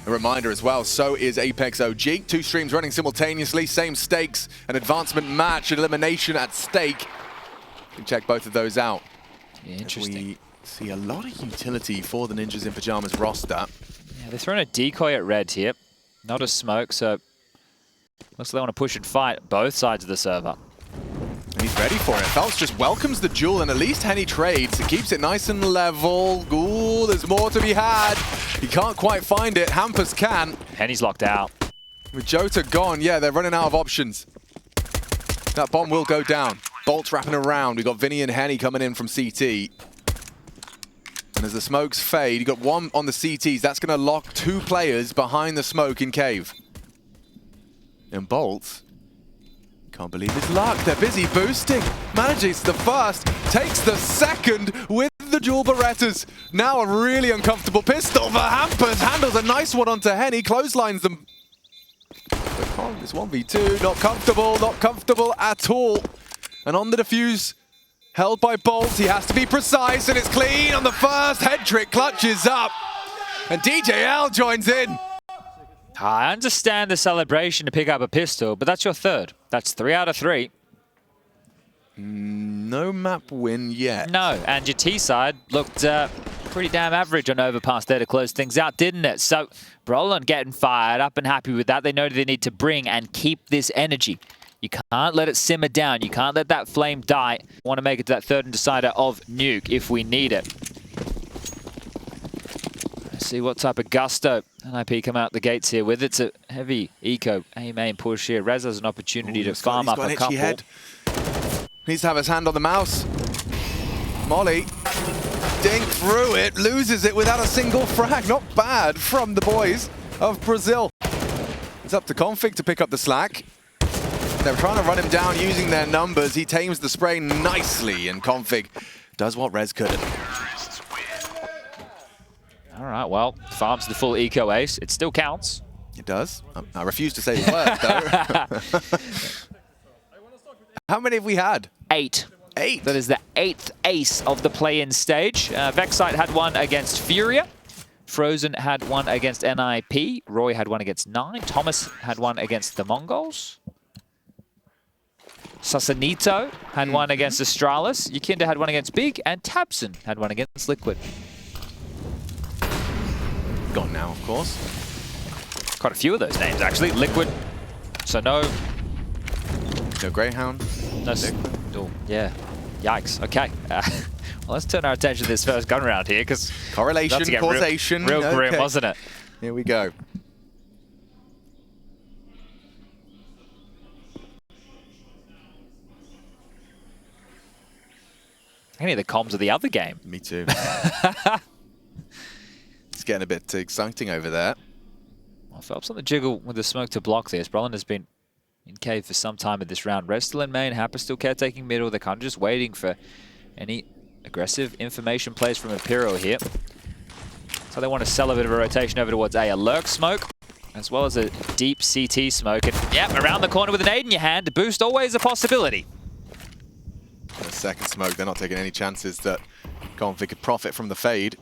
A reminder as well, so is Apex OG. 2 streams running simultaneously, same stakes, an advancement match, an elimination at stake. You can check both of those out. Yeah, interesting. We see a lot of utility for the Ninjas in Pyjamas roster. Yeah, they're throwing a decoy at red here. Not a smoke, so looks like they want to push and fight both sides of the server. And he's ready for it. Phelps just welcomes the duel, and at least Henny trades. It keeps it nice and level. Ooh, there's more to be had. He can't quite find it. Hampus can. Henny's locked out. With Jota gone, yeah, they're running out of options. That bomb will go down. Bolt's wrapping around. We've got Vinny and Henny coming in from CT. And as the smokes fade, you got one on the CTs. That's going to lock 2 players behind the smoke in cave. And Bolt can't believe his luck. They're busy boosting. Manages the first, takes the second with the dual Berettas. Now a really uncomfortable pistol for Hampus. Handles a nice one onto Henny, clotheslines them. But Kong is 1v2, not comfortable at all. And on the defuse, held by Bolt, he has to be precise, and it's clean on the first. Head trick clutches up, and DJL joins in. I understand the celebration to pick up a pistol, but that's your third. That's 3 out of 3. No map win yet. No, and your T side looked pretty damn average on Overpass there to close things out, didn't it? So Brollan getting fired up and happy with that. They know they need to bring and keep this energy. You can't let it simmer down. You can't let that flame die. Want to make it to that third and decider of Nuke if we need it. Let's see what type of gusto NiP come out the gates here with. It's a heavy eco main push here. Rez has an opportunity to farm up a couple. Head. Needs to have his hand on the mouse. Molly, dink through it, loses it without a single frag. Not bad from the boys of Brazil. It's up to Config to pick up the slack. They're trying to run him down using their numbers. He tames the spray nicely, and Config does what Rez couldn't. All right, well, farms the full eco ace. It still counts. It does. I refuse to say the word, though. How many have we had? 8. 8. That is the 8th ace of the play-in stage. Vexite had one against Furia. Frozen had one against NiP. Roy had one against 9. Thomas had one against the Mongols. Sasanito had one against Astralis. Yakinda had one against Big. And Tabson had one against Liquid. Gone now, of course. Quite a few of those names, actually. Liquid. So no Greyhound. No. Oh, yeah. Yikes. Okay. Well, let's turn our attention to this first gun round here, because correlation, causation. Real grim, wasn't it? Here we go. I can hear the comms of the other game. Me too. It's getting a bit exciting over there. Well, Phelps on the jiggle with the smoke to block this. Brollan has been in cave for some time in this round. Rez still in main, Happer still caretaking middle. They're kind of just waiting for any aggressive information plays from Imperial here. So they want to sell a bit of a rotation over towards A lurk smoke, as well as a deep CT smoke. And yeah, around the corner with an aid in your hand. The boost always a possibility. The second smoke, they're not taking any chances that Config could profit from the fade.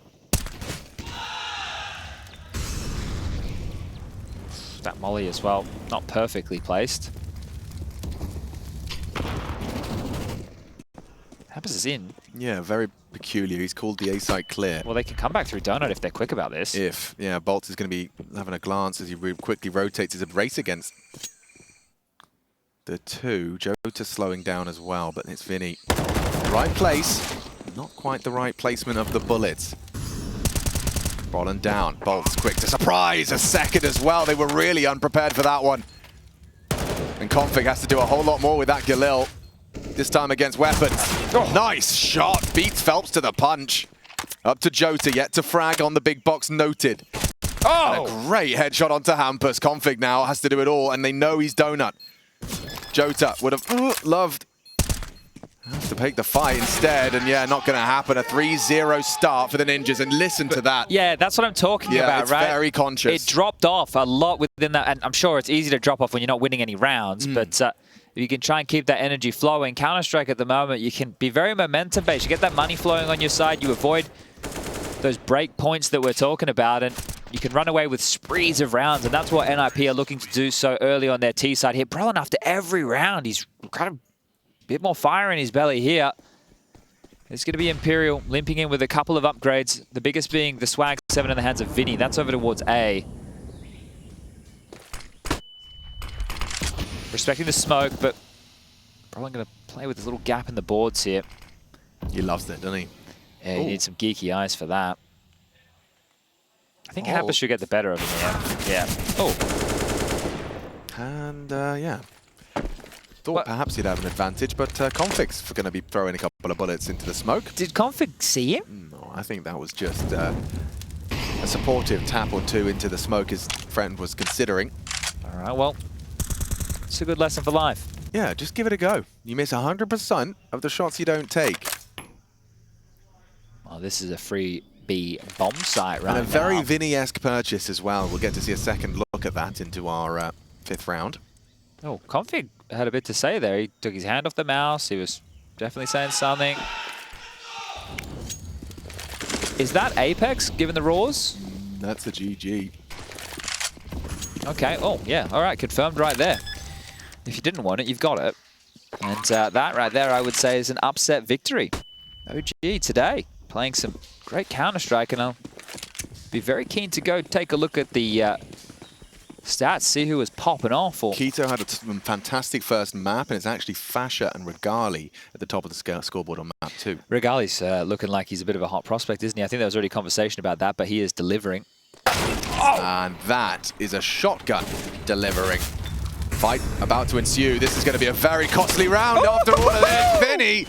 That molly as well, not perfectly placed. Hampus is in. Yeah, very peculiar. He's called the A site clear. Well, they can come back through donut if they're quick about this. Yeah, Bolt is going to be having a glance as he quickly rotates his race against the 2. Jota slowing down as well, but it's Vinny. Right place, not quite the right placement of the bullets. Brollan down. Bolt's quick to surprise. A second as well. They were really unprepared for that one. And Config has to do a whole lot more with that Galil. This time against weapons. Oh, nice shot. Beats Phelps to the punch. Up to Jota, yet to frag on the big box noted. Oh! And a great headshot onto Hampus. Config now has to do it all, and they know he's donut. Jota would have loved to take the fight instead, and yeah, not going to happen. A 3-0 start for the Ninjas, and listen to that. Yeah, that's what I'm talking about, it's right? Very conscious. It dropped off a lot within that, and I'm sure it's easy to drop off when you're not winning any rounds, but if you can try and keep that energy flowing. Counter-Strike at the moment, you can be very momentum-based. You get that money flowing on your side, you avoid those break points that we're talking about, and you can run away with sprees of rounds, and that's what NiP are looking to do so early on their T side here. Brollan, after every round, he's got a bit more fire in his belly here. It's going to be Imperial limping in with a couple of upgrades, the biggest being the Swag 7 in the hands of Vinny. That's over towards A. Respecting the smoke, but Brollan going to play with this little gap in the boards here. He loves it, doesn't he? Yeah, he needs some geeky eyes for that. I think Happer should get the better of him here. Yeah. Oh. And, yeah. Thought perhaps he'd have an advantage, but Config's going to be throwing a couple of bullets into the smoke. Did Config see him? No, I think that was just a supportive tap or two into the smoke his friend was considering. All right, well, it's a good lesson for life. Yeah, just give it a go. You miss 100% of the shots you don't take. Well, this is a free B bomb site right now. And a very Vinny-esque purchase as well. We'll get to see a second look at that into our 5th round. Oh, Config had a bit to say there. He took his hand off the mouse. He was definitely saying something. Is that Apex, given the roars? That's a GG. Okay, oh, yeah. All right, confirmed right there. If you didn't want it, you've got it. And that right there, I would say, is an upset victory. OG today, playing some great Counter-Strike, and I'll be very keen to go take a look at the stats, see who was popping off. Keto had a fantastic first map, and it's actually Fasha and Regali at the top of the scoreboard on map 2. Regali's looking like he's a bit of a hot prospect, isn't he? I think there was already conversation about that, but he is delivering. Oh. And that is a shotgun delivering. Fight about to ensue. This is going to be a very costly round after all of this. Vinny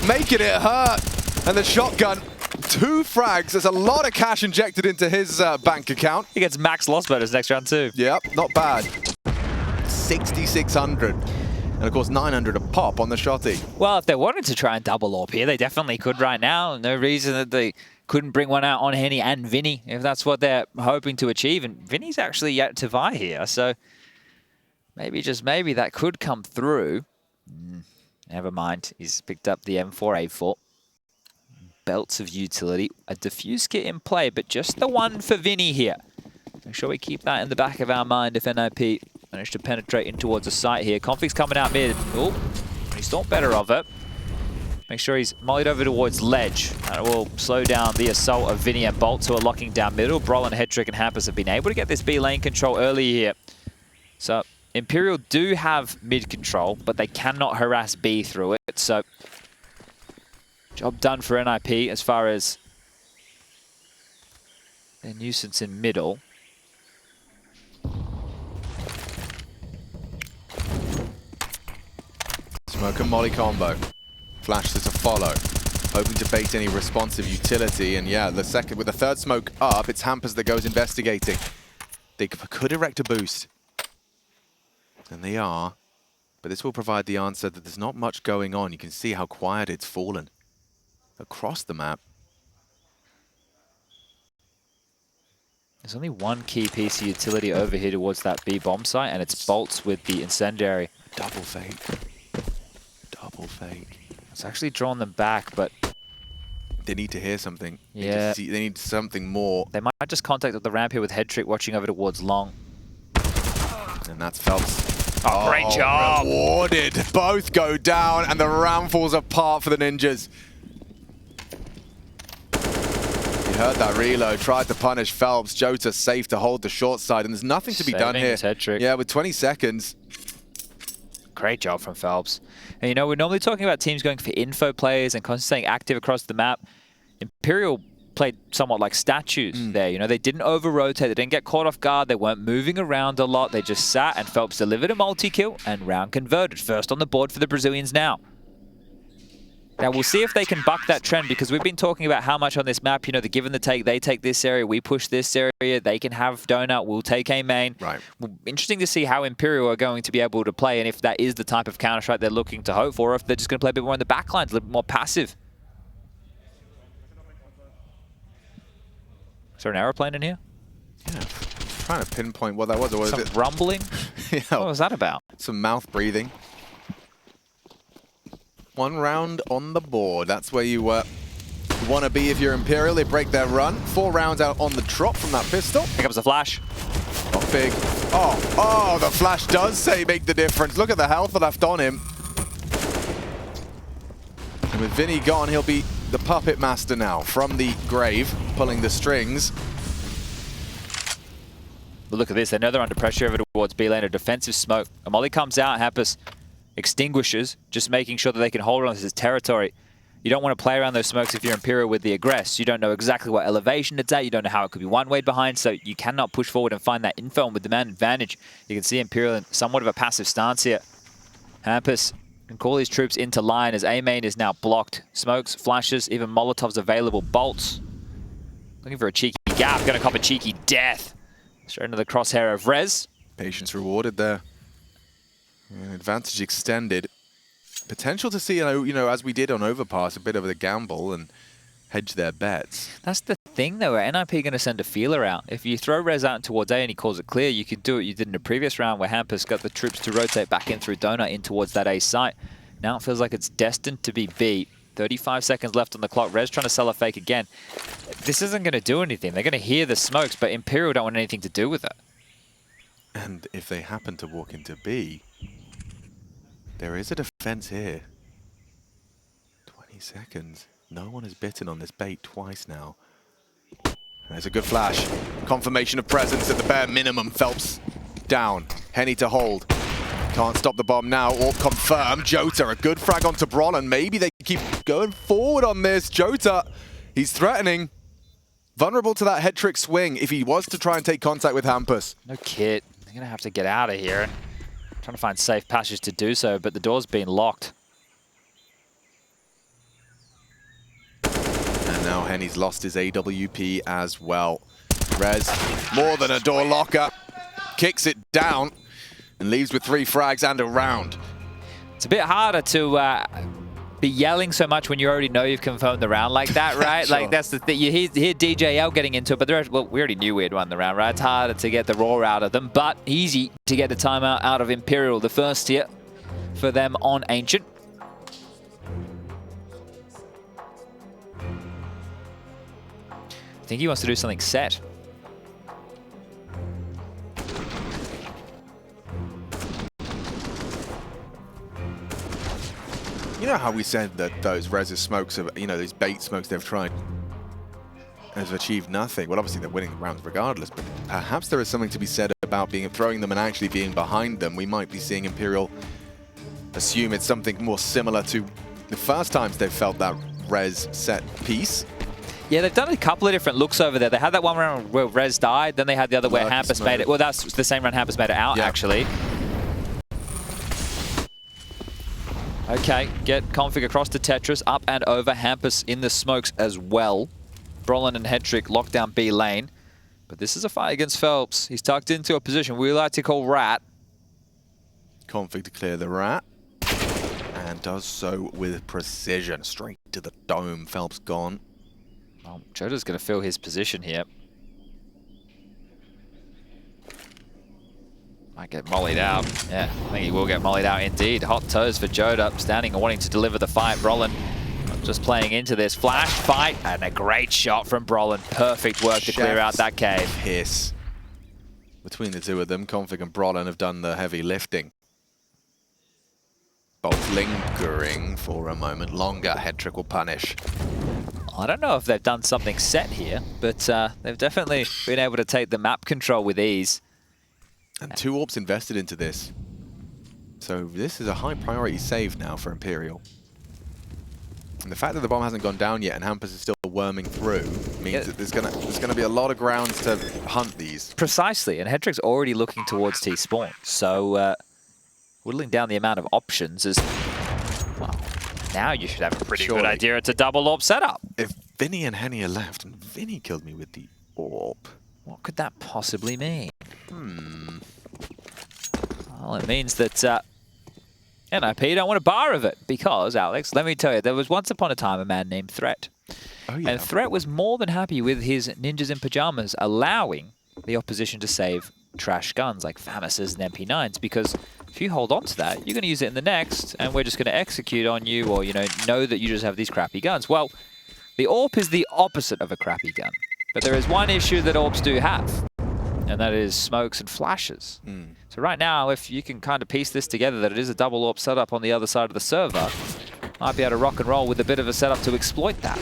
making it hurt. And the shotgun, 2 frags. There's a lot of cash injected into his bank account. He gets max loss bonus next round too. Yep, not bad. 6,600. And of course, 900 a pop on the shotty. Well, if they wanted to try and double AWP here, they definitely could right now. No reason that they couldn't bring one out on Henny and Vinny if that's what they're hoping to achieve. And Vinny's actually yet to vie here, so maybe, just maybe, that could come through. Never mind. He's picked up the M4A4. Belts of utility. A diffuse kit in play, but just the one for Vinny here. Make sure we keep that in the back of our mind if NiP manage to penetrate in towards a site here. Config's coming out mid. Oh, he's thought better of it. Make sure he's mollied over towards ledge. That will slow down the assault of Vinny and Bolts, who are locking down middle. Brollan, Headtrick, and Hampers have been able to get this B lane control early here. So Imperial do have mid control, but they cannot harass B through it. So job done for NiP as far as their nuisance in middle. Smoke and molly combo. Flash to follow. Hoping to bait any responsive utility. And yeah, with the third smoke up, it's Hampers that goes investigating. They could erect a boost. And they are. But this will provide the answer that there's not much going on. You can see how quiet it's fallen across the map. There's only one key piece of utility over here towards that B bomb site, and it's Bolts with the incendiary. Double fake. Double fake. It's actually drawn them back, but they need to hear something. Yeah. They need something more. They might just contact the ramp here with Headtrick watching over towards long. And that's Phelps. Oh, great job. Rewarded. Both go down, and the round falls apart for the Ninjas. You heard that reload. Tried to punish Phelps. Jota safe to hold the short side, and there's nothing to be done here. Headtrick. Yeah, with 20 seconds. Great job from Phelps. And you know, we're normally talking about teams going for info plays and constantly staying active across the map. Imperial played somewhat like statues there. You know, they didn't over-rotate. They didn't get caught off guard. They weren't moving around a lot. They just sat, and Phelps delivered a multi-kill and round converted. First on the board for the Brazilians now. Now, we'll see if they can buck that trend, because we've been talking about how much on this map, you know, the give and the take. They take this area, we push this area. They can have donut, we'll take a main. Right. Well, interesting to see how Imperial are going to be able to play, and if that is the type of Counter-Strike they're looking to hope for, or if they're just going to play a bit more in the back lines, a little bit more passive. Is there an aeroplane in here? Yeah, trying to pinpoint what that was. Or was Some rumbling? Yeah. What was that about? Some mouth breathing. One round on the board. That's where you you want to be if you're Imperial. They break their run. 4 rounds out on the trot from that pistol. Here comes the flash. Not big. Oh, the flash does say make the difference. Look at the health left on him. And with Vinny gone, he'll be the puppet master now from the grave, pulling the strings. But look at this. They know they're under pressure over towards B lane. A defensive smoke. A molly comes out. Hampus extinguishes, just making sure that they can hold on to his territory. You don't want to play around those smokes if you're Imperial with the aggress. You don't know exactly what elevation it's at. You don't know how it could be one way behind, so you cannot push forward and find that info. And with the man advantage, you can see Imperial in somewhat of a passive stance here. Hampus can call his troops into line as A main is now blocked. Smokes, flashes, even Molotovs available. Bolts. Looking for a cheeky gap. Going to cop a cheeky death. Straight into the crosshair of Rez. Patience rewarded there. Advantage extended. Potential to see, as we did on Overpass, a bit of a gamble and hedge their bets. That's the thing, though. NiP going to send a feeler out. If you throw Rez out towards A and he calls it clear, you could do what you did in the previous round where Hampus got the troops to rotate back in through Donut in towards that A site. Now it feels like it's destined to be B. 35 seconds left on the clock. Rez trying to sell a fake again. This isn't going to do anything. They're going to hear the smokes, but Imperial don't want anything to do with it. And if they happen to walk into B, there is a defense here. 20 seconds. No one has bitten on this bait twice now. There's a good flash. Confirmation of presence at the bare minimum. Phelps down. Henny to hold. Can't stop the bomb now. Orb confirmed. Jota, a good frag onto Brollan. Maybe they keep going forward on this. Jota, he's threatening. Vulnerable to that head trick swing if he was to try and take contact with Hampus. No kit. They're going to have to get out of here. Trying to find safe passage to do so, but the door's been locked. And now Henny's lost his AWP as well. Rez, more than a door locker, kicks it down and leaves with 3 frags and a round. It's a bit harder to be yelling so much when you already know you've confirmed the round like that, right? Sure. Like, that's the thing. You hear DJL getting into it, but the rest, well, we already knew we had won the round, right? It's harder to get the raw out of them, but easy to get a timeout out of Imperial, the first here for them on Ancient. I think he wants to do something set. You know how we said that those Reza smokes, these bait smokes they've tried has achieved nothing? Well, obviously they're winning the rounds regardless, but perhaps there is something to be said about throwing them and actually being behind them. We might be seeing Imperial assume it's something more similar to the first times they've felt that Rez set piece. Yeah, they've done a couple of different looks over there. They had that one round where Rez died, then they had the other where Hampus made it. Well, that's the same round Hampus made it out, actually. Okay, get config across to Tetris, up and over. Hampus in the smokes as well. Brollan and Hedrick lock down B lane. But this is a fight against Phelps. He's tucked into a position we like to call rat. Config to clear the rat. And does so with precision. Straight to the dome. Phelps gone. Well, Jota's going to fill his position here. Might get mollied out. Yeah, I think he will get mollied out indeed. Hot toes for Jota, standing and wanting to deliver the fight. Brollan just playing into this. Flash, fight, and a great shot from Brollan. Perfect work to clear out that cave. Hiss. Between the two of them, Config and Brollan have done the heavy lifting. Both lingering for a moment longer. Hedrick will punish. I don't know if they've done something set here, but they've definitely been able to take the map control with ease. And 2 orbs invested into this. So this is a high priority save now for Imperial. And the fact that the bomb hasn't gone down yet and Hampus is still worming through means that there's gonna be a lot of grounds to hunt these. Precisely, and Hedrick's already looking towards T-spawn. So whittling down the amount of options is, well, now you should have a pretty good idea. It's a double orb setup. If Vinny and Henny are left, and Vinny killed me with the orb. What could that possibly mean? Well, it means that NiP don't want a bar of it because, Alex, let me tell you, there was once upon a time a man named Threat. Oh, yeah. And Threat was more than happy with his ninjas in pajamas allowing the opposition to save trash guns like FAMASs and MP9s, because if you hold on to that, you're going to use it in the next, and we're just going to execute on you, or, know that you just have these crappy guns. Well, The AWP is the opposite of a crappy gun. But there is one issue that AWPs do have, and that is smokes and flashes. So right now, if you can kind of piece this together, that it is a double AWP setup on the other side of the server, might be able to rock and roll with a bit of a setup to exploit that.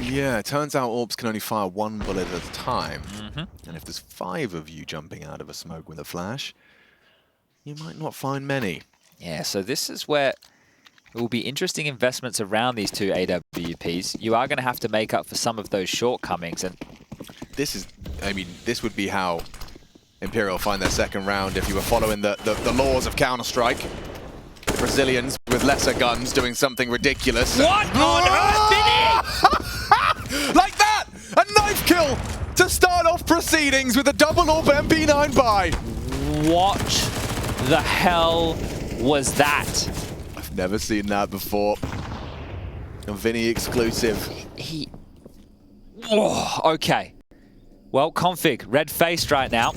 Yeah, it turns out AWPs can only fire one bullet at a time. And if there's 5 of you jumping out of a smoke with a flash, you might not find many. Yeah, so this is where it will be interesting investments around these two AWPs. You are going to have to make up for some of those shortcomings. And this is, I mean, this would be how Imperial find their second round if you were following the laws of Counter-Strike. The Brazilians with lesser guns doing something ridiculous. What on earth, Vinny? Like that! A knife kill to start off proceedings with a double AWP MP9 buy. What the hell was that? I've never seen that before. A Vinny exclusive. Oh, okay. Well, Config, red-faced right now.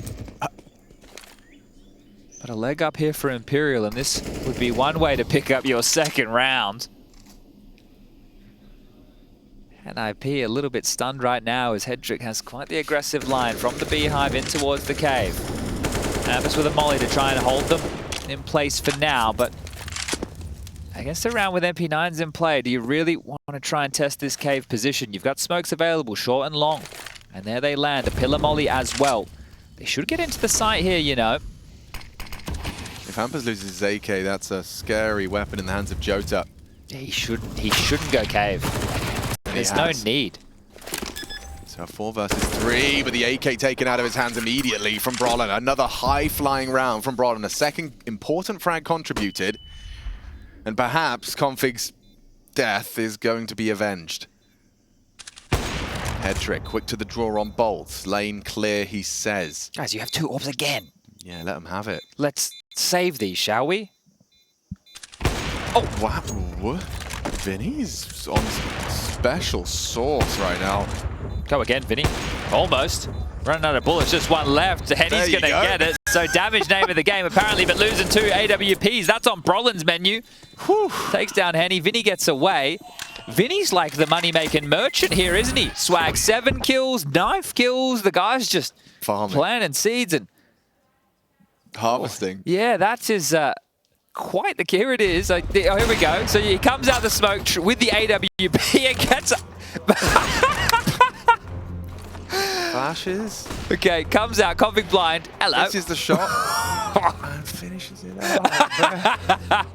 But a leg up here for Imperial, and this would be one way to pick up your second round. NiP a little bit stunned right now as Hedrick has quite the aggressive line from the beehive in towards the cave. Ambus with a molly to try and hold them in place for now, but against a round with MP9s in play, do you really want to try and test this cave position? You've got smokes available, short and long. And there they land, a pillar molly as well. They should get into the site here, you know. If Hampers loses his AK, that's a scary weapon in the hands of Jota. Yeah, he shouldn't go cave. There's no need. So 4 versus 3, but the AK taken out of his hands immediately from Brollan. Another high-flying round from Brollan. A second important frag contributed. And perhaps Config's death is going to be avenged. Hedrick, quick to the draw on bolts. Lane clear, he says. Guys, you have 2 orbs again. Yeah, let him have it. Let's save these, shall we? Oh, wow. Vinny's on special sauce right now. Go again, Vinny. Almost. Running out of bullets, just one left. Henny's going to get it. So damage name of the game, apparently, but losing 2 AWPs. That's on Brollan's menu. Whew. Takes down Henny. Vinny gets away. Vinny's like the money-making merchant here, isn't he? Swag 7 kills, knife kills. The guy's just planting seeds and harvesting. Yeah, that is quite the... Here it is. Oh, here we go. So he comes out the smoke with the AWP and gets... Flashes. Okay, comes out, Config blind. Hello. This is the shot. And finishes it out.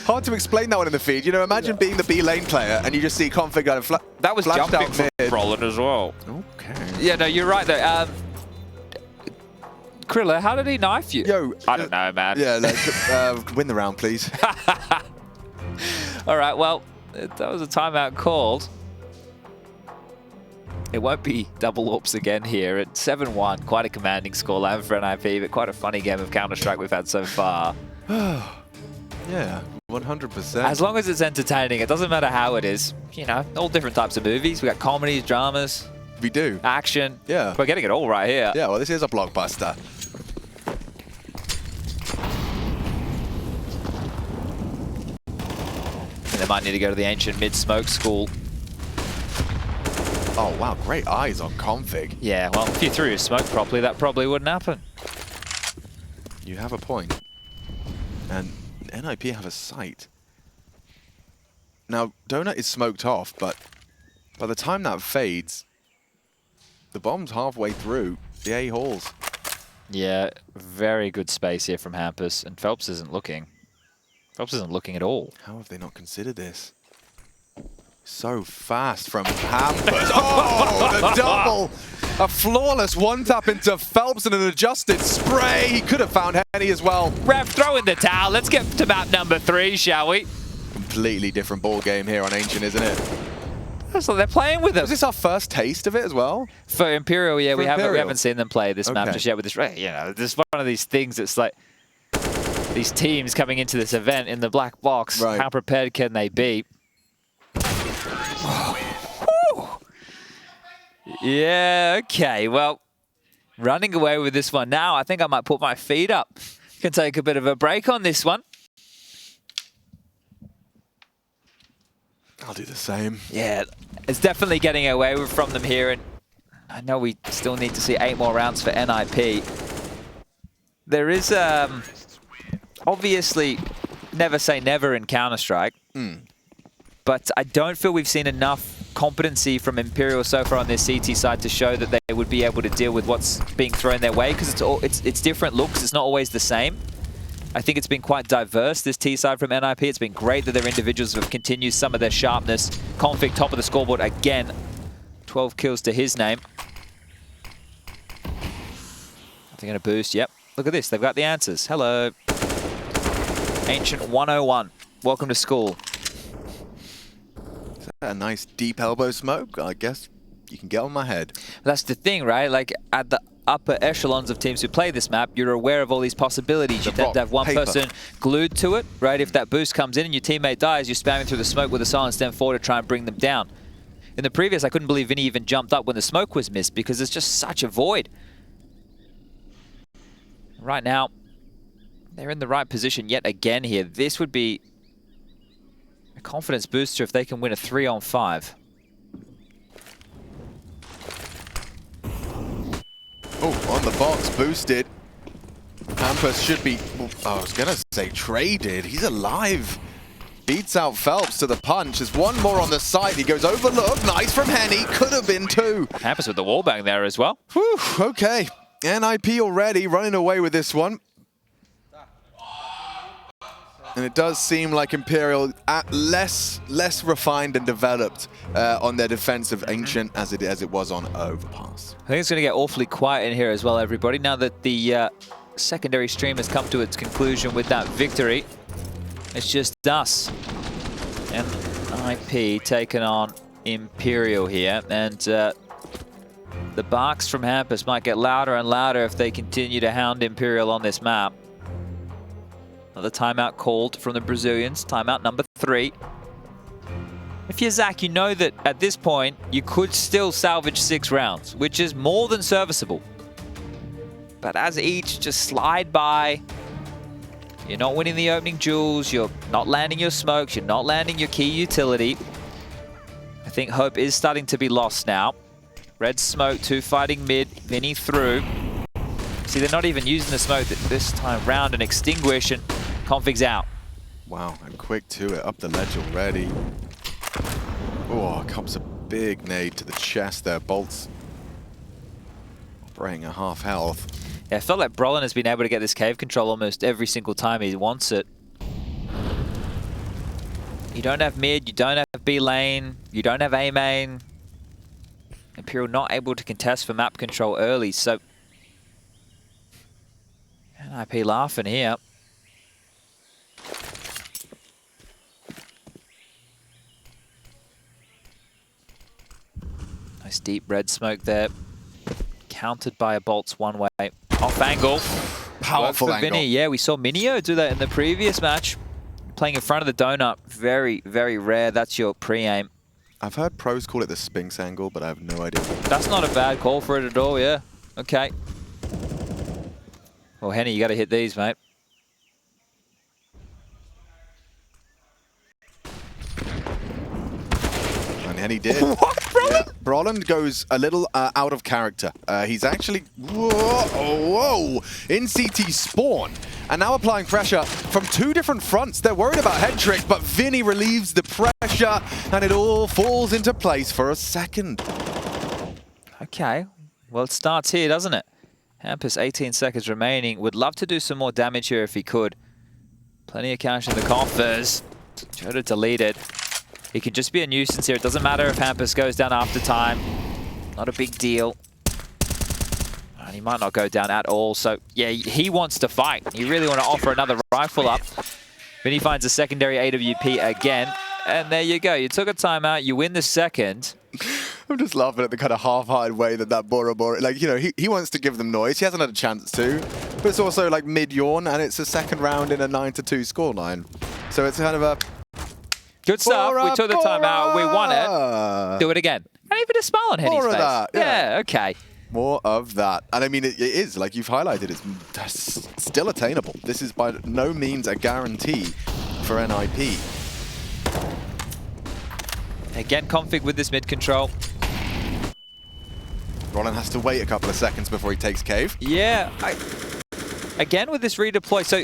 Hard to explain that one in the feed. You know, imagine being the B lane player and you just see Config out of that was jumping from Brollan as well. Okay. Yeah, no, you're right though. Krilla, how did he knife you? Yo, I don't know, man. Yeah, like, win the round, please. All right, well, that was a timeout called. It won't be double AWPs again here at 7-1. Quite a commanding scoreline for NiP, but quite a funny game of Counter-Strike we've had so far. Yeah, 100%. As long as it's entertaining, it doesn't matter how it is. You know, all different types of movies. We got comedies, dramas. We do. Action. Yeah. We're getting it all right here. Yeah, well, this is a blockbuster. And they might need to go to the ancient mid-smoke school. Oh, wow, great eyes on Config. Yeah, well, if you threw your smoke properly, that probably wouldn't happen. You have a point. And NiP have a sight. Now, Donut is smoked off, but by the time that fades, the bomb's halfway through the A halls. Yeah, very good space here from Hampus, and Phelps isn't looking. Phelps isn't looking at all. How have they not considered this? So fast from Hampus. Oh, the double! A flawless one-tap into Phelps and an adjusted spray. He could have found Henny as well. Ref, throw in the towel. Let's get to map number 3, shall we? Completely different ball game here on Ancient, isn't it? So they're playing with us. Is this our first taste of it as well? For Imperial, yeah, we haven't seen them play this map Okay. just yet with this. You know, this is one of these things that's like these teams coming into this event in the black box. Right. How prepared can they be? Yeah, okay. Well, running away with this one now. I think I might put my feet up. Can take a bit of a break on this one. I'll do the same. Yeah, it's definitely getting away from them here, and I know we still need to see 8 more rounds for NiP. There is obviously never say never in Counter-Strike, but I don't feel we've seen enough competency from Imperial so far on this CT side to show that they would be able to deal with what's being thrown their way, because it's different looks, it's not always the same. I think it's been quite diverse, this T side from NiP. It's been great that their individuals have continued some of their sharpness. Config top of the scoreboard again. 12 kills to his name. They're going to boost, yep. Look at this, they've got the answers. Hello. Ancient 101. Welcome to school. Is that a nice deep elbow smoke? I guess you can get on my head. That's the thing, right? Like, at the upper echelons of teams who play this map, you're aware of all these possibilities. You tend to have one person glued to it, right? If that boost comes in and your teammate dies, you're spamming through the smoke with a silent stand forward to try and bring them down. In the previous, I couldn't believe Vinny even jumped up when the smoke was missed because it's just such a void. Right now, they're in the right position yet again here. This would be a confidence booster if they can win a 3-on-5. Oh, on the box, boosted. Hampus should be, I was going to say traded. He's alive. Beats out Phelps to the punch. There's one more on the side. He goes overlooked. Nice from Henny. Could have been 2. Hampus with the wallbang there as well. Whew, okay. NiP already running away with this one. And it does seem like Imperial less refined and developed on their defense of Ancient as it was on Overpass. I think it's going to get awfully quiet in here as well, everybody. Now that the secondary stream has come to its conclusion with that victory, it's just us and NiP taking on Imperial here. And the barks from Hampus might get louder and louder if they continue to hound Imperial on this map. Another timeout called from the Brazilians, timeout number 3. If you're Zach, you know that at this point, you could still salvage 6 rounds, which is more than serviceable. But as each just slide by, you're not winning the opening duels, you're not landing your smokes, you're not landing your key utility. I think hope is starting to be lost now. Red smoke, 2 fighting mid, Vinny through. See, they're not even using the smoke this time round and extinguish, and Config's out. Wow, and quick to it, up the ledge already. Oh, comes a big nade to the chest there. Bolts operating at half health. Yeah, I felt like Brollan has been able to get this cave control almost every single time he wants it. You don't have mid, you don't have B lane, you don't have A main. Imperial not able to contest for map control early, so NiP laughing here. Nice deep red smoke there. Countered by a bolts one way. Off angle. Powerful angle. Vinny. Yeah, we saw Minio do that in the previous match. Playing in front of the donut. Very, very rare. That's your pre-aim. I've heard pros call it the Sphinx angle, but I have no idea. That's not a bad call for it at all, yeah. Okay. Well, Henny, you got to hit these, mate. And Henny did. What, Brollan? Yeah. Brollan goes a little out of character. He's actually, whoa, in CT spawn. And now applying pressure from 2 different fronts. They're worried about head tricks, but Vinny relieves the pressure, and it all falls into place for a second. Okay. Well, it starts here, doesn't it? Hampus, 18 seconds remaining. Would love to do some more damage here if he could. Plenty of cash in the coffers. Try to delete it. He can just be a nuisance here. It doesn't matter if Hampus goes down after time. Not a big deal. And he might not go down at all. So, yeah, he wants to fight. You really want to offer another rifle up. Then he finds a secondary AWP again. And there you go. You took a timeout. You win the second. I'm just laughing at the kind of half-hearted way that Bora Bora, like, you know, he wants to give them noise. He hasn't had a chance to. But it's also like mid-yawn, and it's a second round in a 9-2 scoreline. So it's kind of a... Good stuff. Bora, we took the timeout. We won it. Do it again. And even a smile on Henny's More of face. that, yeah. Okay. More of that. And I mean, it is, like you've highlighted, it's still attainable. This is by no means a guarantee for NiP. Again, config with this mid control. Brollan has to wait a couple of seconds before he takes cave. Yeah, again with this redeploy, so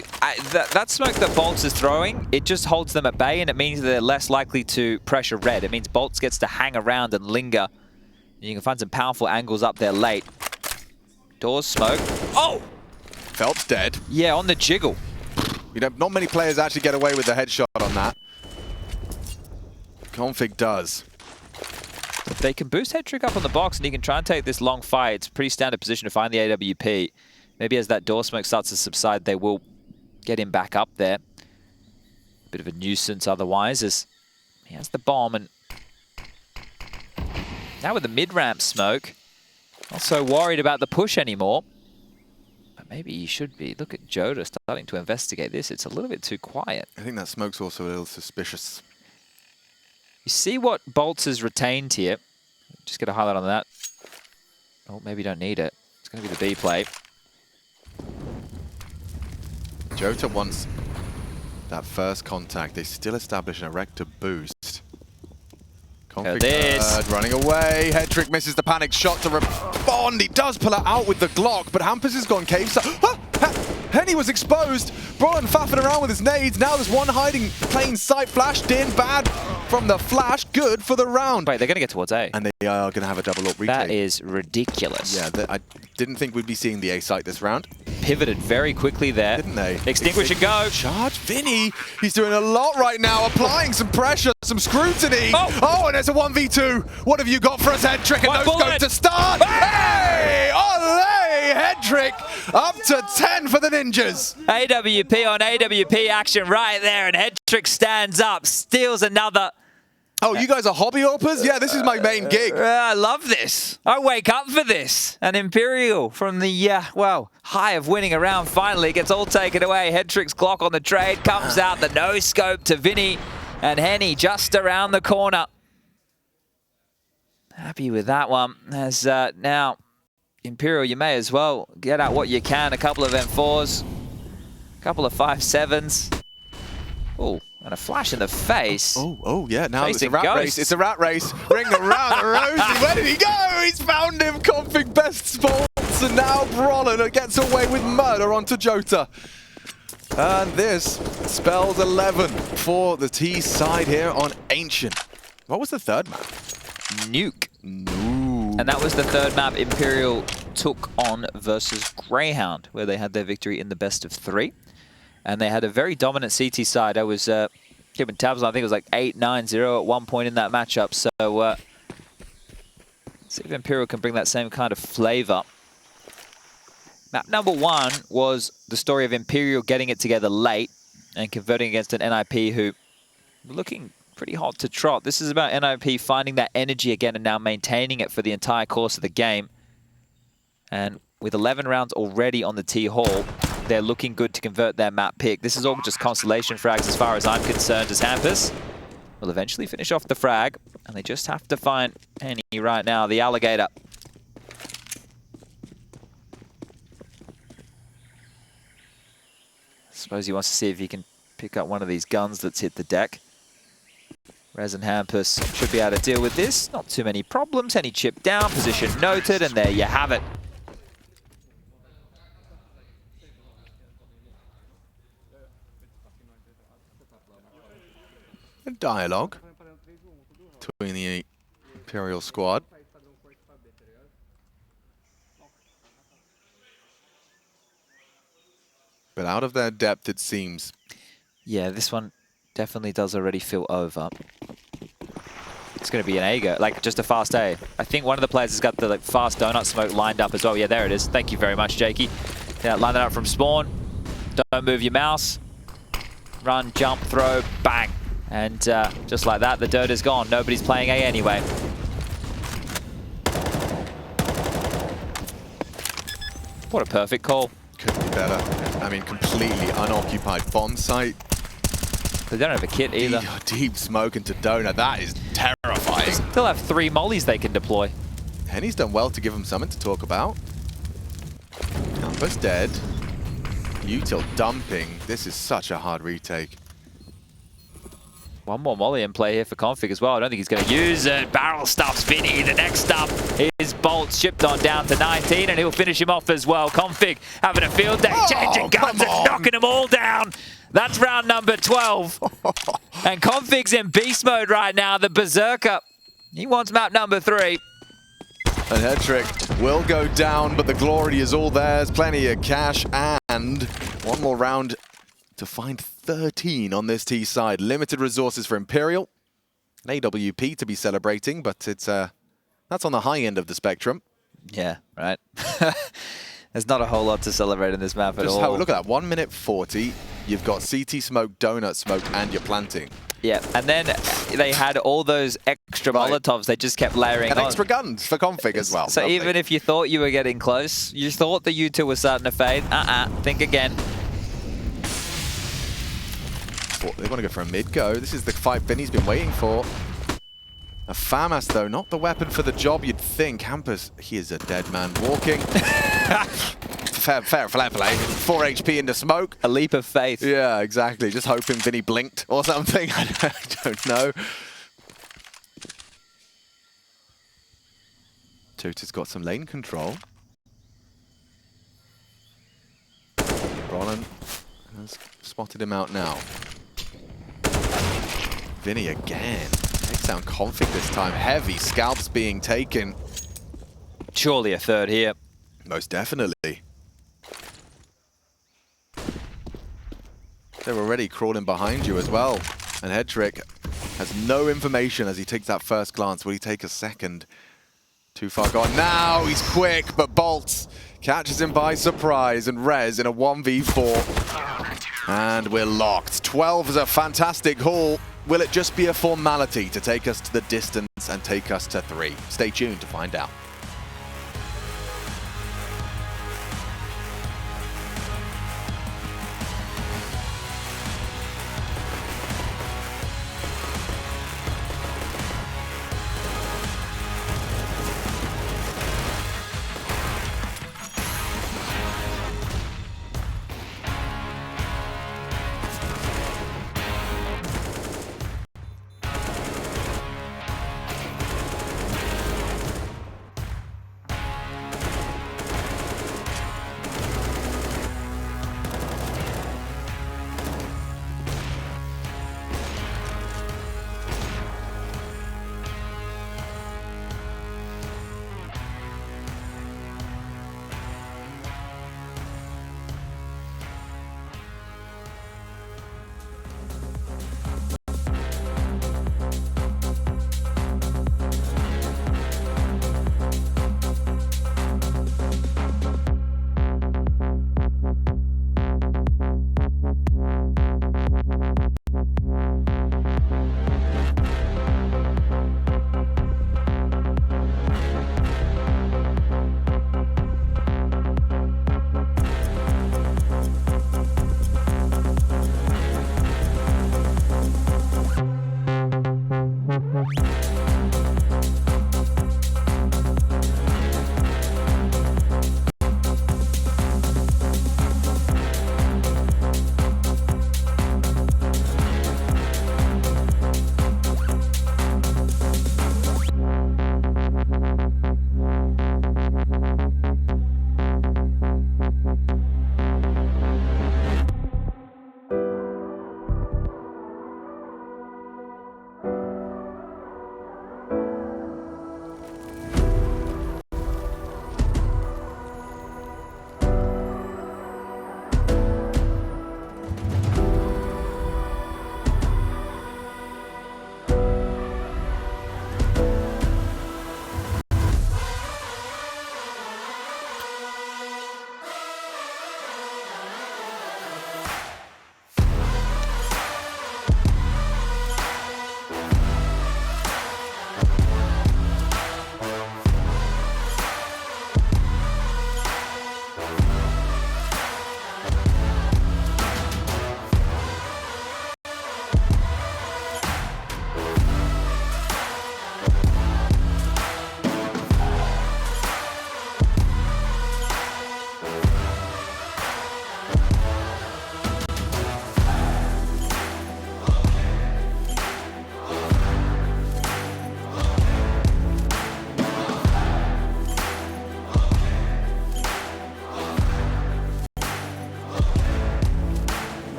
that smoke that Bolts is throwing, it just holds them at bay, and it means that they're less likely to pressure red. It means Bolts gets to hang around and linger. You can find some powerful angles up there late. Doors smoke. Oh! Phelps dead. Yeah, on the jiggle. You know, not many players actually get away with the headshot on that. Config does. They can boost Headtrick up on the box, and he can try and take this long fight. It's a pretty standard position to find the AWP. Maybe as that door smoke starts to subside, they will get him back up there. Bit of a nuisance otherwise, as he has the bomb. And now with the mid-ramp smoke, not so worried about the push anymore. But maybe he should be. Look at Joda starting to investigate this. It's a little bit too quiet. I think that smoke's also a little suspicious. You see what Bolts has retained here. Just get a highlight on that. Oh, maybe you don't need it. It's going to be the B play. Jota wants that first contact. They still establish an erector boost. Config running away. Headtrick misses the panic shot to respond. He does pull it out with the Glock, but Hampus has gone cave. Henny was exposed. Brollan faffing around with his nades. Now there's one hiding plain sight. Flashed in. Bad from the flash. Good for the round. Wait, they're going to get towards A. And they are going to have a double up retake. That is ridiculous. Yeah, I didn't think we'd be seeing the A site this round. Pivoted very quickly there. Didn't they? Extinguish and go. Charge. Vinny, he's doing a lot right now. Applying some pressure, some scrutiny. Oh, and it's a 1v2. What have you got for us, Headtrick? And no scope to start. Hey! Ole! Headtrick up to 10 for the Ninjas. AWP on AWP action right there, and Headtrick stands up, steals another. Oh, you guys are hobby hoppers? Yeah, this is my main gig. I love this. I wake up for this. And Imperial from the, well, high of winning a round finally gets all taken away. Headtrick's Glock on the trade comes out, the no-scope to Vinny, and Henny just around the corner. Happy with that one. As now, Imperial, you may as well get out what you can. A couple of M4s, a couple of 5.7s. Oh. And a flash in the face. Oh, yeah. Now it's a Facing rat ghosts. race. It's a rat race. Ring around the rosy. Where did he go? He's found him. Config best sports. And now Brollan gets away with murder onto Jota. And this spells 11 for the T side here on Ancient. What was the third map? Nuke. No. And that was the third map Imperial took on versus Greyhound, where they had their victory in the best of 3. And they had a very dominant CT side. I was keeping tabs on, I think it was like 8-9-0 at one point in that matchup. So see if Imperial can bring that same kind of flavor. Map number 1 was the story of Imperial getting it together late and converting against an NiP who were looking pretty hot to trot. This is about NiP finding that energy again and now maintaining it for the entire course of the game. And with 11 rounds already on the T Hall, they're looking good to convert their map pick. This is all just constellation frags as far as I'm concerned, as Hampus will eventually finish off the frag. And they just have to find Henny right now, the alligator. I suppose he wants to see if he can pick up one of these guns that's hit the deck. Rez and Hampus should be able to deal with this. Not too many problems. Henny chipped down, position noted, and there you have it. A dialogue between the Imperial squad. But out of their depth, it seems. Yeah, this one definitely does already feel over. It's going to be an A-go, like just a fast A. I think one of the players has got the fast donut smoke lined up as well. Yeah, there it is. Thank you very much, Jakey. Yeah, line that up from spawn. Don't move your mouse. Run, jump, throw, bang. And just like that, the dirt is gone. Nobody's playing A anyway. What a perfect call. Couldn't be better. I mean, completely unoccupied bomb site. They don't have a kit either. Deep smoke into Donut. That is terrifying. They still have 3 mollies they can deploy. Henny's done well to give him something to talk about. Alpha's dead. Util dumping. This is such a hard retake. One more molly in play here for Config as well. I don't think he's going to use it. Barrel stuffs Vinny. The next stop is Bolt, shipped on down to 19, and he'll finish him off as well. Config having a field day, changing guns and knocking them all down. That's round number 12. And Config's in beast mode right now. The Berserker, he wants map number 3. And Headtrick will go down, but the glory is all theirs. Plenty of cash and one more round to find 13 on this T side. Limited resources for Imperial. An AWP to be celebrating, but it's that's on the high end of the spectrum. Yeah, right. There's not a whole lot to celebrate in this map at all. Look at that, 1 minute 40. You've got CT smoke, donut smoke, and you're planting. Yeah, and then they had all those extra Molotovs they just kept layering and on. extra guns for Config as well. So even if you thought you were getting close, you thought the U2 was starting to fade, think again. They want to go for a mid-go. This is the fight Vinny's been waiting for. A FAMAS, though, not the weapon for the job you'd think. Hampus, he is a dead man walking. fair play. 4 HP into smoke. A leap of faith. Yeah, exactly. Just hoping Vinny blinked or something. I don't know. Tuta's got some lane control. Brollan has spotted him out now. Vinny again. Takes down Config this time. Heavy scalps being taken. Surely a third here. Most definitely. They're already crawling behind you as well. And Headtrick has no information as he takes that first glance. Will he take a second? Too far gone. Now he's quick, but Bolts catches him by surprise and Rez in a 1v4. And we're locked. 12 is a fantastic haul. Will it just be a formality to take us to the distance and take us to 3? Stay tuned to find out.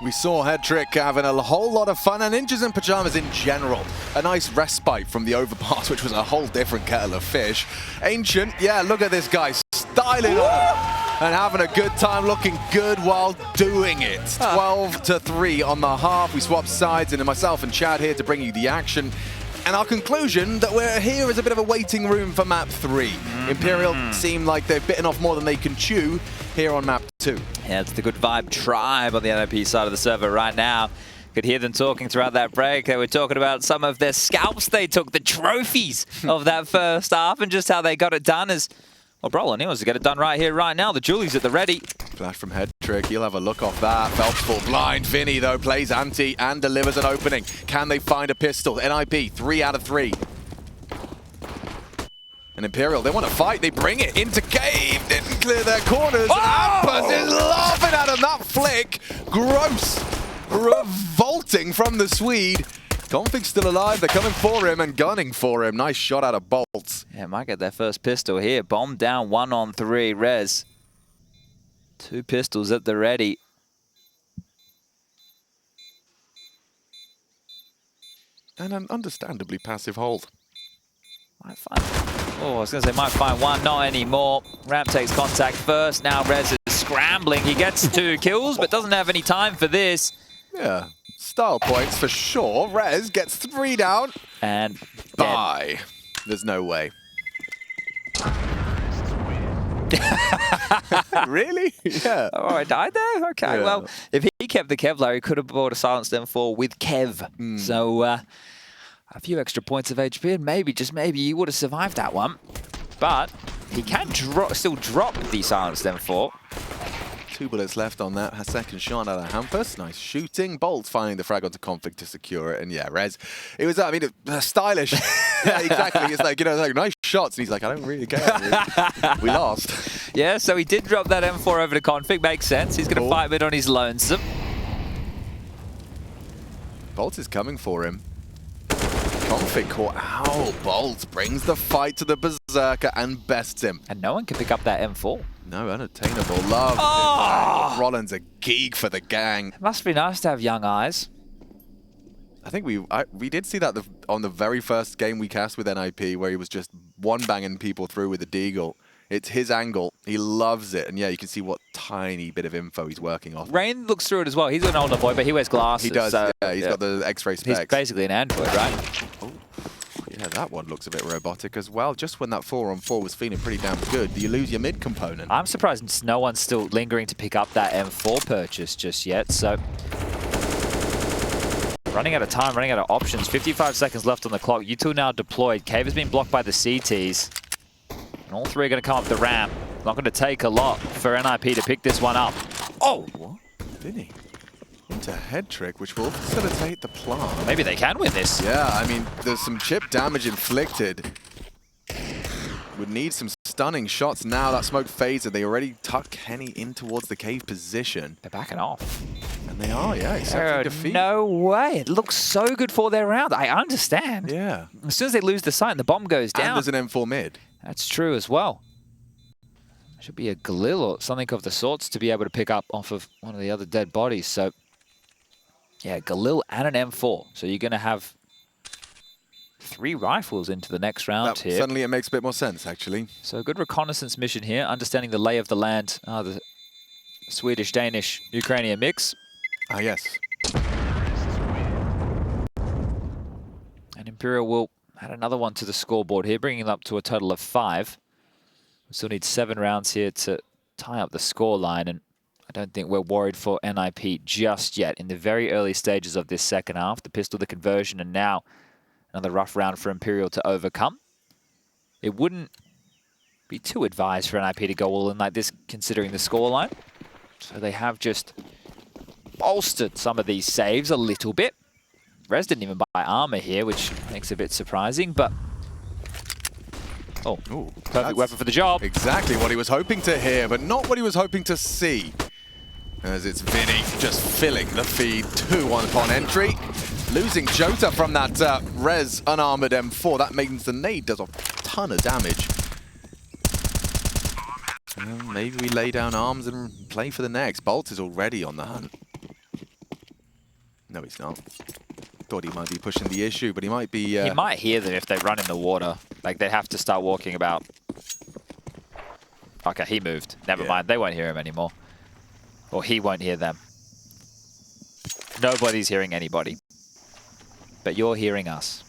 We saw Headtrick having a whole lot of fun, and Ninjas in Pajamas in general. A nice respite from the overpass, which was a whole different kettle of fish. Ancient, yeah, look at this guy styling on and having a good time, looking good while doing it. 12-3 on the half. We swapped sides, and myself and Chad here to bring you the action. And our conclusion that we're here is a bit of a waiting room for map 3. Imperial seem like they've bitten off more than they can chew here on map 2. Yeah, it's the Good Vibe Tribe on the NiP side of the server right now. Could hear them talking throughout that break. They were talking about some of their scalps they took, the trophies of that first half, and just how they got it done as, well, Brollan, he wants to get it done right here, right now. The Julie's at the ready. Flash from Headtrick, he'll have a look off that. Phelps full blind. Vinny, though, plays anti and delivers an opening. Can they find a pistol? NiP, 3 out of 3. And Imperial, they want to fight. They bring it into Cave. Didn't clear their corners. Oh! Ampers is laughing at him. That flick. Gross. Revolting from the Swede. Config's still alive. They're coming for him and gunning for him. Nice shot out of Bolts. Yeah, might get their first pistol here. Bomb down 1 on 3. Rez. 2 pistols at the ready. And an understandably passive hold. Might find, I was going to say might find one, not anymore. Ramp takes contact first. Now Rez is scrambling. He gets 2 kills, but doesn't have any time for this. Yeah, style points for sure. Rez gets 3 down. And bye. There's no way. Really? Yeah. Oh, I died there? Okay, yeah. Well, if he kept the Kevlar, he could have bought a silenced M4 with Kev. So, a few extra points of HP, and maybe, just maybe, he would have survived that one. But he can still drop the silenced M4. 2 bullets left on that. Second shot out of Hampus. Nice shooting. Bolts finding the frag onto Config to secure it. And yeah, Rez, it was, I mean, stylish. Yeah, exactly. It's like, you know, like nice shots. And he's like, I don't really care. We lost. Yeah, so he did drop that M4 over to Config. Makes sense. He's going to fight a bit on his lonesome. Bolts is coming for him. Config caught out. Bolts brings the fight to the Berserker and bests him. And no one can pick up that M4. No, unattainable. Love. Oh! Brollan's a geek for the gang. It must be nice to have young eyes. I think we did see that on the very first game we cast with NiP, where he was just one-banging people through with the Deagle. It's his angle. He loves it. And yeah, you can see what tiny bit of info he's working off. Rain looks through it as well. He's an older boy, but he wears glasses. He does, so, yeah. He's got the X-ray specs. He's basically an android, right? Oh, yeah, that one looks a bit robotic as well. Just when that 4-on-4 was feeling pretty damn good, do you lose your mid component? I'm surprised no one's still lingering to pick up that M4 purchase just yet, so... Running out of time, running out of options. 55 seconds left on the clock. U2 now deployed. Cave has been blocked by the CTs. And all 3 are going to come up the ramp. Not going to take a lot for NiP to pick this one up. Oh! What? Vinny. Into Headtrick, which will facilitate the plant. Maybe they can win this. Yeah, I mean, there's some chip damage inflicted. Would need some stunning shots now. That smoke phaser, they already tuck Henny in towards the cave position. They're backing off. And they are, yeah, accepting defeat. No way. It looks so good for their round. I understand. Yeah. As soon as they lose the sight and the bomb goes down. And there's an M4 mid. That's true as well. Should be a Galil or something of the sorts to be able to pick up off of one of the other dead bodies. So, yeah, Galil and an M4. So you're going to have 3 rifles into the next round here. Suddenly it makes a bit more sense, actually. So a good reconnaissance mission here, understanding the lay of the land, the Swedish, Danish, Ukrainian mix. Ah, yes. And Imperial will add another one to the scoreboard here, bringing it up to a total of 5. We still need 7 rounds here to tie up the scoreline, and I don't think we're worried for NiP just yet. In the very early stages of this second half, the pistol, the conversion, and now another rough round for Imperial to overcome. It wouldn't be too advised for NiP to go all in like this, considering the scoreline. So they have just bolstered some of these saves a little bit. Rez didn't even buy armor here, which makes it a bit surprising, but... Oh, ooh, perfect weapon for the job. Exactly what he was hoping to hear, but not what he was hoping to see. As it's Vinny just filling the feed. 2 upon entry. Losing Jota from that Rez unarmored M4. That means the nade does a ton of damage. Maybe we lay down arms and play for the next. Bolt is already on the hunt. No, he's not. Thought he might be pushing the issue, but he might be... He might hear them if they run in the water. Like, they'd have to start walking about. Okay, he moved. Never mind. They won't hear him anymore. Or he won't hear them. Nobody's hearing anybody. But you're hearing us.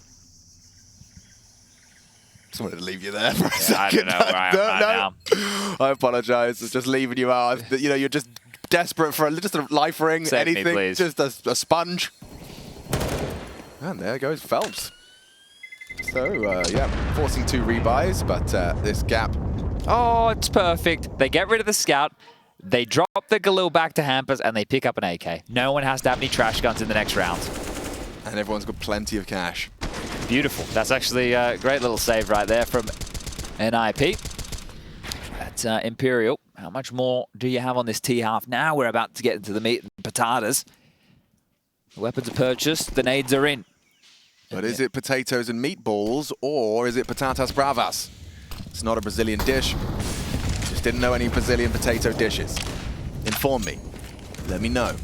Just wanted to leave you there for a second. I don't know where I am right now. I apologize. It's just leaving you out. You know, you're just desperate for just a life ring, Save anything. me, please. Just a sponge. And there goes Phelps. So, yeah, forcing 2 rebuys, but this gap. Oh, it's perfect. They get rid of the scout. They drop the Galil back to Hampers, and they pick up an AK. No one has to have any trash guns in the next round. And everyone's got plenty of cash. Beautiful. That's actually a great little save right there from NiP. That's Imperial. How much more do you have on this T-half? Now we're about to get into the meat and potatoes. The weapons are purchased. The nades are in. But is it potatoes and meatballs, or is it patatas bravas? It's not a Brazilian dish. Just didn't know any Brazilian potato dishes. Inform me. Let me know.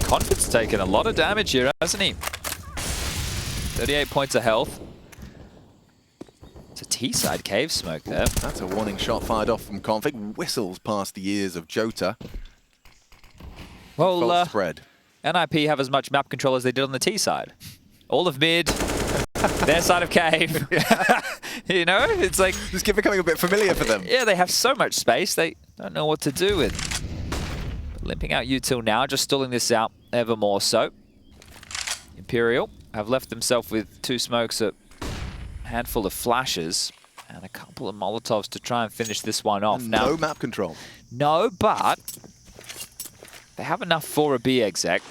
Confid's taken a lot of damage here, hasn't he? 38 points of health. It's a T-side cave smoke there. That's a warning shot fired off from Config. Whistles past the ears of Jota. Well, spread. NiP have as much map control as they did on the T side. All of mid, their side of cave. You know, it's like... This is becoming a bit familiar for them. Yeah, they have so much space, they don't know what to do with. But limping out util now, just stalling this out ever more so. Imperial have left themselves with 2 smokes, a handful of flashes, and a couple of Molotovs to try and finish this one off. And now, no map control. No, but they have enough for a B exec.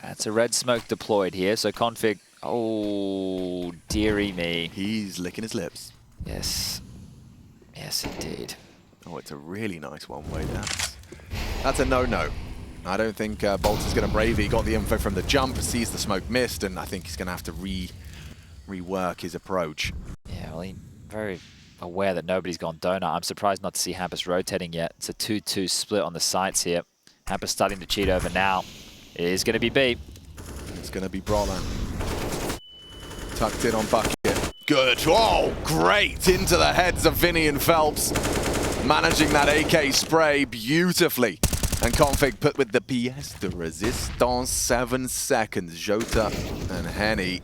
That's a red smoke deployed here, so Config... Oh, dearie me. He's licking his lips. Yes. Yes, indeed. Oh, it's a really nice one-way. That's a no-no. I don't think Bolt is going to brave it. He got the info from the jump, sees the smoke missed, and I think he's going to have to rework his approach. Yeah, well, he's very aware that nobody's gone donut. I'm surprised not to see Hampus rotating yet. It's a 2-2 split on the sites here. Hampus starting to cheat over now. It is going to be B. It's going to be Brollan. Tucked in on bucket. Good. Oh, great. Into the heads of Vinny and Phelps. Managing that AK spray beautifully. And Config put with the pièce de résistance, 7 seconds. Jota and Henny.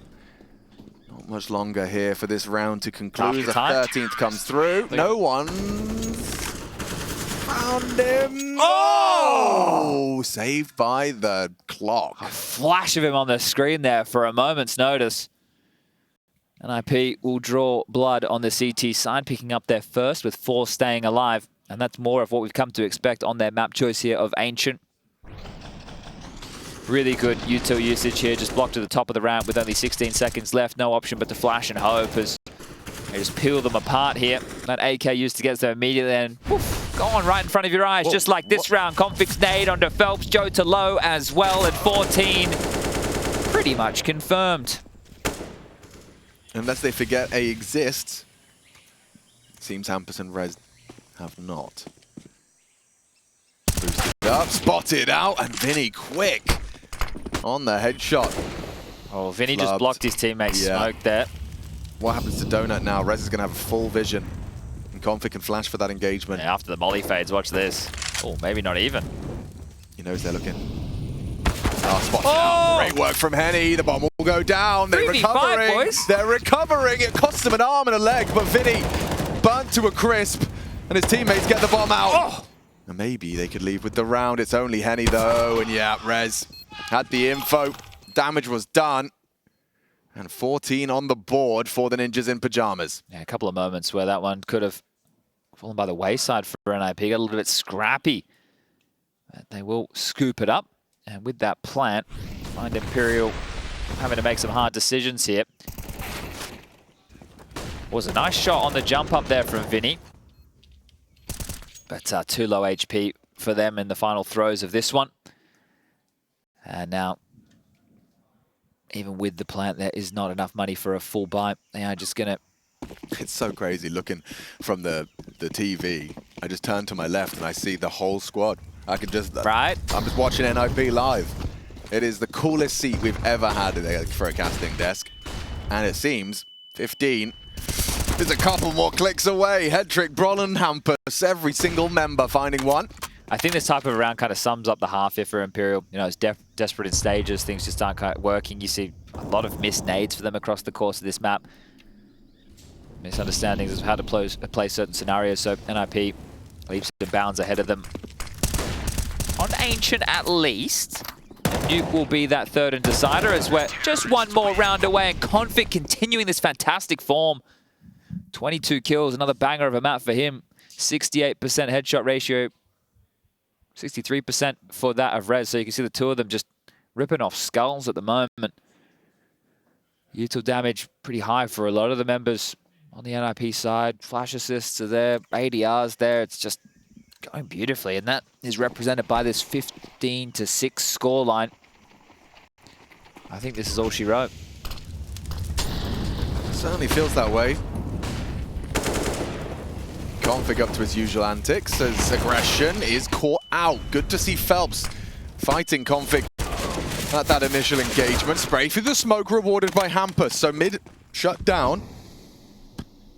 Not much longer here for this round to conclude. The 13th comes through. No one's found him. Oh! Saved by the clock. A flash of him on the screen there for a moment's notice. NiP will draw blood on the CT side, picking up their first with 4 staying alive. And that's more of what we've come to expect on their map choice here of Ancient. Really good util usage here, just blocked to the top of the round with only 16 seconds left. No option but to flash and hope as they just peel them apart here. That AK used to get them immediately and poof, gone right in front of your eyes, just like this round. Config's nade onto Phelps, Jota low as well at 14. Pretty much confirmed. Unless they forget A exists. Seems Hampus and Rez have not. Boosted up, spotted out, and Vinny quick on the headshot. Oh, Vinny just blocked his teammate's smoke there. What happens to Donut now? Rez is going to have a full vision. And Config can flash for that engagement. Yeah, after the molly fades, watch this. Oh, maybe not even. He knows they're looking. Oh, spotted out. Great work from Henny. The bomb will go down. They're recovering. Boys. They're recovering. It costs them an arm and a leg, but Vinny burnt to a crisp. And his teammates get the bomb out. Oh. And maybe they could leave with the round. It's only Henny though. And yeah, Rez had the info. Damage was done. And 14 on the board for the Ninjas in Pajamas. Yeah, a couple of moments where that one could have fallen by the wayside for NiP. Got a little bit scrappy. But they will scoop it up. And with that plant, find Imperial having to make some hard decisions here. Was a nice shot on the jump up there from Vinny. But too low HP for them in the final throws of this one. And now, even with the plant, there is not enough money for a full buy. They are just going to It's so crazy looking from the TV. I just turn to my left and I see the whole squad. I can just... Right. I'm just watching NiP live. It is the coolest seat we've ever had for a casting desk. And it seems 15 is a couple more clicks away. Hedrick, Brollan, Hampus, every single member finding one. I think this type of round kind of sums up the half here for Imperial. You know, it's desperate in stages. Things just aren't quite working. You see a lot of missed nades for them across the course of this map. Misunderstandings of how to play certain scenarios. So NiP leaps and bounds ahead of them. On Ancient at least. Nuke will be that third and decider as we're just one more round away, and Config continuing this fantastic form. 22 kills, another banger of a map for him. 68% headshot ratio. 63% for that of Rez. So you can see the two of them just ripping off skulls at the moment. Util damage pretty high for a lot of the members on the NiP side. Flash assists are there, ADRs there. It's just going beautifully, and that is represented by this 15-6 scoreline. I think this is all she wrote. Certainly feels that way. Config up to his usual antics as aggression is caught out. Good to see Phelps fighting Config at that initial engagement. Spray through the smoke rewarded by Hampus. So mid shut down.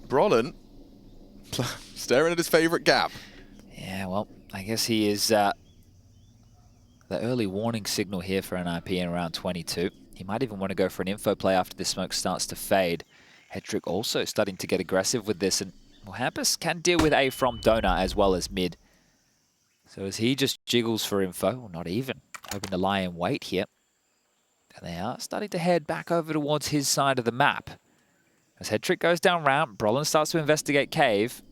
Brollan staring at his favorite gap. Yeah, well, I guess he is the early warning signal here for NiP in round 22. He might even want to go for an info play after this smoke starts to fade. Hedrick also starting to get aggressive with this, and well, Hampus can deal with A from Donut as well as mid. So as he just jiggles for info, or not even, hoping to lie in wait here. And they are starting to head back over towards his side of the map. As Hedrick goes down ramp, Brollan starts to investigate cave.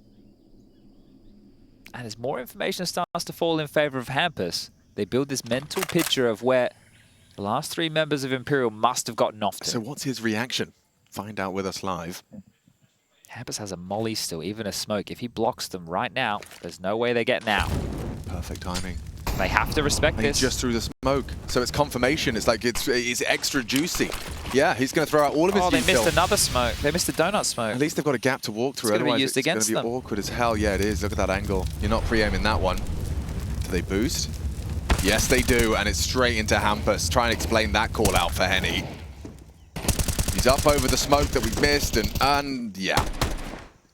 And as more information starts to fall in favor of Hampus, they build this mental picture of where the last three members of Imperial must have gotten off to. So what's his reaction? Find out with us live. Hampus has a molly still, even a smoke. If he blocks them right now, there's no way they get out. Perfect timing. They have to respect this. He just threw the smoke. So it's confirmation. It's like it's extra juicy. Yeah, he's going to throw out all of his Oh, they detail. missed another smoke. They missed a donut smoke. At least they've got a gap to walk through. It's going to be Otherwise, used against it's going to be awkward as hell. Yeah, it is. Look at that angle. You're not pre-aiming that one. Do they boost? Yes, they do. And it's straight into Hampus. Try and explain that call out for Henny. He's up over the smoke that we missed. And yeah.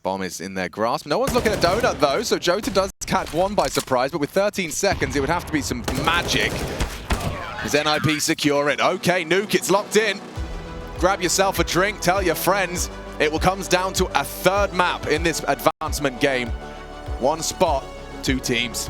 Bomb is in their grasp. No one's looking at Donut, though, so Jota does catch one by surprise, but with 13 seconds, it would have to be some magic. Does NiP secure it? Okay, Nuke, it's locked in. Grab yourself a drink, tell your friends. It will come down to a third map in this advancement game. One spot, two teams.